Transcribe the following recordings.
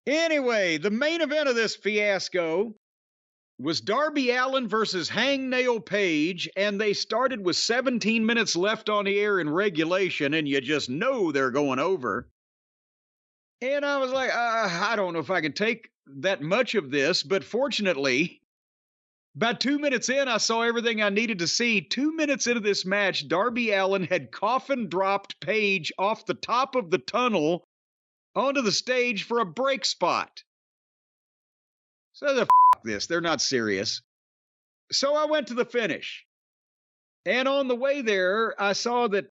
Anyway, the main event of this fiasco was Darby Allin versus Hangnail Page, and they started with 17 minutes left on the air in regulation, and you just know they're going over. And I was like, I don't know if I can take that much of this, but fortunately, about 2 minutes in, I saw everything I needed to see. 2 minutes into this match, Darby Allin had coffin dropped Page off the top of the tunnel onto the stage for a break spot. So the this, they're not serious. So I went to the finish. And on the way there, I saw that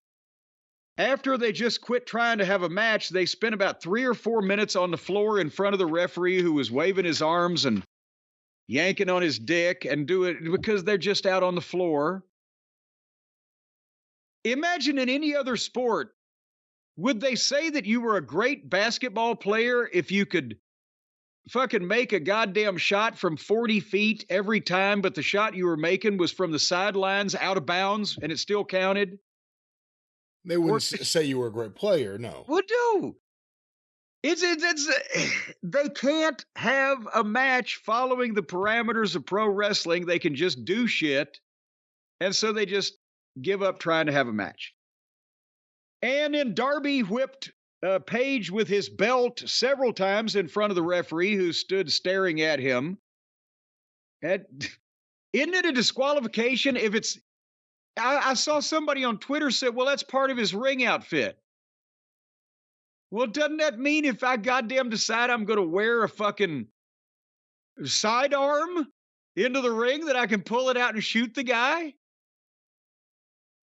after they just quit trying to have a match, they spent about 3 or 4 minutes on the floor in front of the referee who was waving his arms and yanking on his dick and do it because they're just out on the floor. Imagine in any other sport, would they say that you were a great basketball player if you could fucking make a goddamn shot from 40 feet every time, but the shot you were making was from the sidelines out of bounds and it still counted? They wouldn't say you were a great player, no. Well, no. It's they can't have a match following the parameters of pro wrestling. They can just do shit. And so they just give up trying to have a match. And then Darby whipped Page with his belt several times in front of the referee who stood staring at him. And isn't it a disqualification if it's... I saw somebody on Twitter said, well, that's part of his ring outfit. Well, doesn't that mean if I goddamn decide I'm going to wear a fucking sidearm into the ring that I can pull it out and shoot the guy?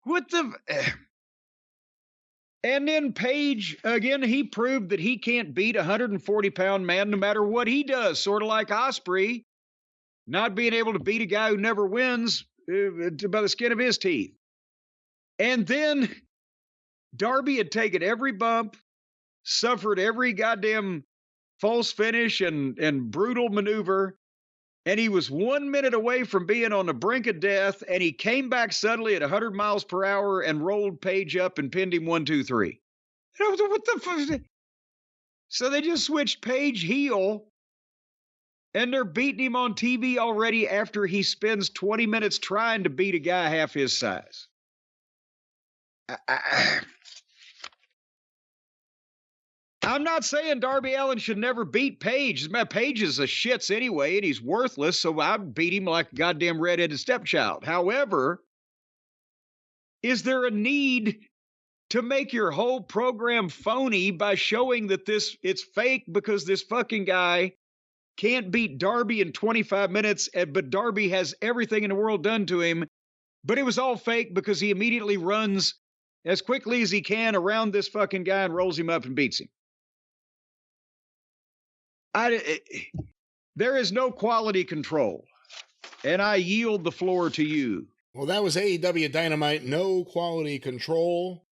What the... And then Page, again, he proved that he can't beat a 140-pound man no matter what he does, sort of like Osprey, not being able to beat a guy who never wins by the skin of his teeth. And then Darby had taken every bump, suffered every goddamn false finish and brutal maneuver, and he was 1 minute away from being on the brink of death, and he came back suddenly at 100 miles per hour and rolled Page up and pinned him 1, 2, 3. What the fuck? So they just switched Page heel, and they're beating him on TV already after he spends 20 minutes trying to beat a guy half his size. I'm not saying Darby Allin should never beat Page. Page is a shits anyway, and he's worthless, so I beat him like a goddamn redheaded stepchild. However, is there a need to make your whole program phony by showing that it's fake because this fucking guy can't beat Darby in 25 minutes, but Darby has everything in the world done to him, but it was all fake because he immediately runs as quickly as he can around this fucking guy and rolls him up and beats him. There is no quality control, and I yield the floor to you. Well, that was AEW Dynamite, no quality control.